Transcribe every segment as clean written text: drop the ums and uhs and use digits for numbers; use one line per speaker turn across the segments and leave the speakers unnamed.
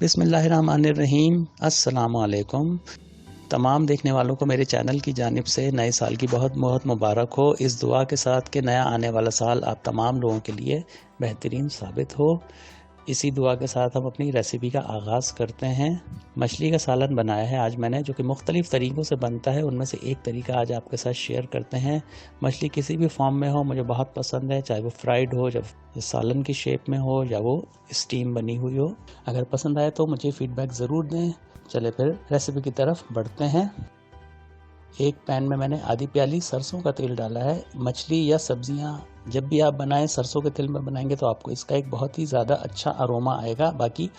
बिस्मिल्लाहिर्रहमानिर्रहीम। अस्सलामुअलैकुम। तमाम देखने वालों को मेरे चैनल की जानिब से नए साल की बहुत बहुत मुबारक हो। इस दुआ के साथ कि नया आने वाला साल आप तमाम लोगों के लिए बेहतरीन साबित हो। इसी दुआ के साथ हम अपनी रेसिपी का आगाज़ करते हैं। मछली का सालन बनाया है आज मैंने, जो कि मुख्तलिफ़ तरीक़ों से बनता है। उनमें से एक तरीका आज आपके साथ शेयर करते हैं। मछली किसी भी फॉर्म में हो मुझे बहुत पसंद है, चाहे वो फ्राइड हो, जब सालन की शेप में हो या वो स्टीम बनी हुई हो। अगर पसंद आए तो मुझे फ़ीडबैक ज़रूर दें। चले फिर रेसिपी की तरफ बढ़ते हैं। एक पैन में मैंने आधी प्याली सरसों का तेल डाला है। मछली या सब्जियां जब भी आप बनाएं सरसों के तेल में बनाएंगे तो आपको इसका एक बहुत ही ज़्यादा अच्छा अरोमा आएगा। बाकी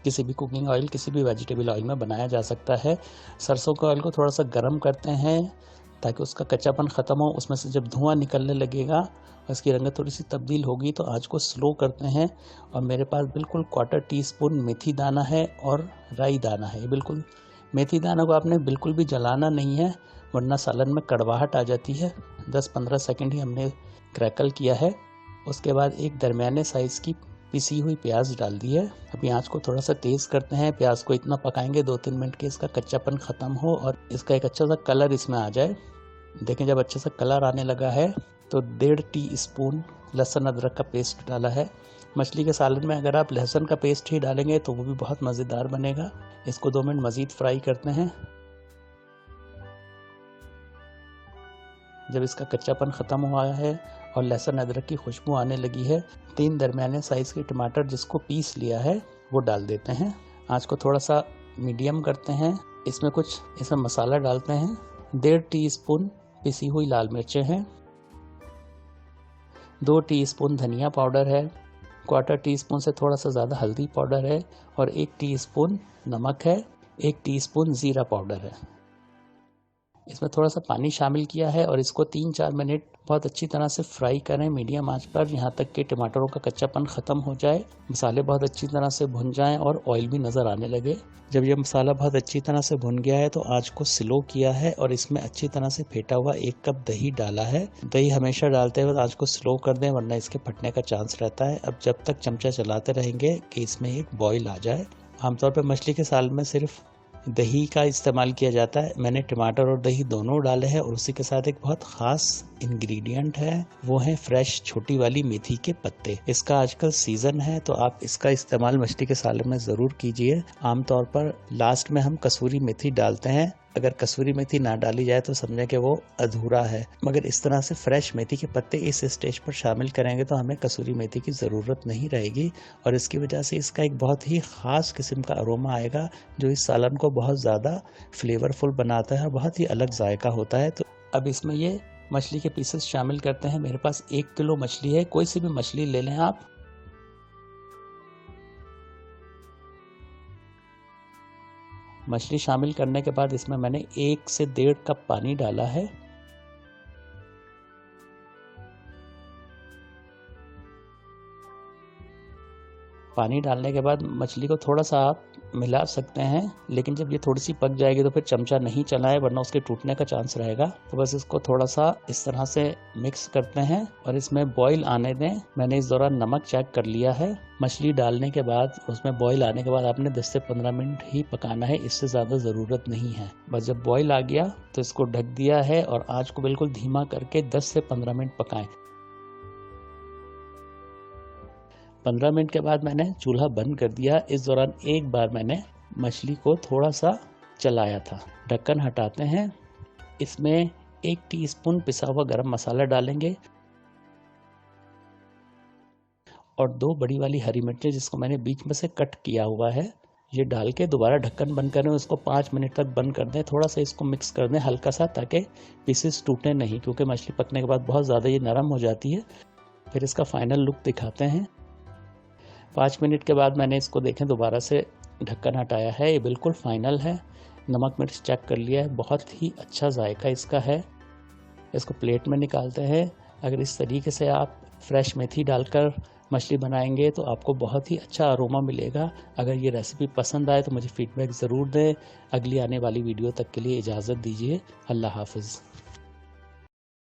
किसी भी कुकिंग ऑयल, किसी भी वेजिटेबल ऑयल में बनाया जा सकता है। सरसों के ऑयल को थोड़ा सा गर्म करते हैं ताकि उसका कच्चापन ख़त्म हो। उसमें से जब धुआं निकलने लगेगा, उसकी रंगत थोड़ी सी तब्दील होगी तो आँच को स्लो करते हैं। और मेरे पास बिल्कुल 1/4 टीस्पून मेथी दाना है और राई दाना है। बिल्कुल मेथी दाना को आपने बिल्कुल भी जलाना नहीं है, वरना सालन में कड़वाहट आ जाती है। 10-15 सेकंड ही हमने क्रैकल किया है। उसके बाद एक दरमियाने साइज़ की पिसी हुई प्याज डाल दी है। अभी आँच को थोड़ा सा तेज़ करते हैं। प्याज को इतना पकाएंगे 2-3 मिनट के इसका कच्चापन ख़त्म हो और इसका एक अच्छा सा कलर इसमें आ जाए। देखें जब अच्छा सा कलर आने लगा है तो 1.5 टीस्पून लहसुन अदरक का पेस्ट डाला है। मछली के सालन में अगर आप लहसुन का पेस्ट ही डालेंगे तो वो भी बहुत मज़ेदार बनेगा। इसको 2 मिनट मज़ीद फ्राई करते हैं। जब इसका कच्चापन ख़त्म हुआ है और लहसुन अदरक की खुशबू आने लगी है, 3 दरमियाने साइज़ के टमाटर जिसको पीस लिया है वो डाल देते हैं। आँच को थोड़ा सा मीडियम करते हैं। इसमें मसाला डालते हैं। 1.5 टीस्पून पिसी हुई लाल मिर्चें हैं, 2 टीस्पून धनिया पाउडर है, 1/4 टीस्पून से थोड़ा सा ज़्यादा हल्दी पाउडर है और 1 टीस्पून नमक है, 1 टीस्पून ज़ीरा पाउडर है। इसमें थोड़ा सा पानी शामिल किया है और इसको 3-4 मिनट बहुत अच्छी तरह से फ्राई करें मीडियम आंच पर, यहाँ तक कि टमाटरों का कच्चापन ख़त्म हो जाए, मसाले बहुत अच्छी तरह से भुन जाएं और ऑयल भी नज़र आने लगे। जब ये मसाला बहुत अच्छी तरह से भुन गया है तो आंच को स्लो किया है और इसमें अच्छी तरह से फेंटा हुआ 1 कप दही डाला है। दही हमेशा डालते वक्त आंच को स्लो कर दें, वरना इसके फटने का चांस रहता है। अब जब तक चमचा चलाते रहेंगे कि इसमें एक बॉयल आ जाए। आमतौर पर मछली के सालन में सिर्फ दही का इस्तेमाल किया जाता है। मैंने टमाटर और दही दोनों डाले हैं और उसी के साथ एक बहुत ख़ास इंग्रेडिएंट है, वो है फ्रेश छोटी वाली मेथी के पत्ते। इसका आजकल सीज़न है तो आप इसका इस्तेमाल मछली के सालन में ज़रूर कीजिए। आमतौर पर लास्ट में हम कसूरी मेथी डालते हैं। अगर कसूरी मेथी ना डाली जाए तो समझें कि वो अधूरा है, मगर इस तरह से फ्रेश मेथी के पत्ते इस स्टेज पर शामिल करेंगे तो हमें कसूरी मेथी की ज़रूरत नहीं रहेगी और इसकी वजह से इसका एक बहुत ही ख़ास किस्म का अरोमा आएगा जो इस सालन को बहुत ज़्यादा फ्लेवरफुल बनाता है और बहुत ही अलग जायका होता है। तो अब इसमें ये मछली के पीसेस शामिल करते हैं। मेरे पास 1 किलो मछली है, कोई सी भी मछली ले लें आप। मछली शामिल करने के बाद इसमें मैंने 1 से 1.5 कप पानी डाला है। पानी डालने के बाद मछली को थोड़ा सा आप मिला सकते हैं, लेकिन जब ये थोड़ी सी पक जाएगी तो फिर चमचा नहीं चलाएं, वरना उसके टूटने का चांस रहेगा। तो बस इसको थोड़ा सा इस तरह से मिक्स करते हैं और इसमें बॉईल आने दें। मैंने इस दौरान नमक चेक कर लिया है। मछली डालने के बाद उसमें बॉईल आने के बाद आपने 10 से 15 मिनट ही पकाना है, इससे ज़्यादा ज़रूरत नहीं है। बस जब बॉईल आ गया तो इसको ढक दिया है और आँच को बिल्कुल धीमा करके 10 से 15 मिनट पकाएं। 15 मिनट के बाद मैंने चूल्हा बंद कर दिया। इस दौरान एक बार मैंने मछली को थोड़ा सा चलाया था। ढक्कन हटाते हैं। इसमें 1 टीस्पून पिसा हुआ गरम मसाला डालेंगे और 2 बड़ी वाली हरी मिर्चें जिसको मैंने बीच में से कट किया हुआ है, ये डाल के दोबारा ढक्कन बंद करें। उसको 5 मिनट तक बंद कर दें। थोड़ा सा इसको मिक्स कर दें हल्का सा, ताकि पीसेस टूटे नहीं, क्योंकि मछली पकने के बाद बहुत ज़्यादा ये नरम हो जाती है। फिर इसका फाइनल लुक दिखाते हैं। 5 मिनट के बाद मैंने इसको देखें दोबारा से ढक्कन हटाया है। ये बिल्कुल फाइनल है। नमक मिर्च चेक कर लिया है, बहुत ही अच्छा जायका इसका है। इसको प्लेट में निकालते हैं। अगर इस तरीके से आप फ्रेश मेथी डालकर मछली बनाएंगे तो आपको बहुत ही अच्छा अरोमा मिलेगा। अगर ये रेसिपी पसंद आए तो मुझे फीडबैक ज़रूर दें। अगली आने वाली वीडियो तक के लिए इजाज़त दीजिए। अल्लाह हाफ़िज़।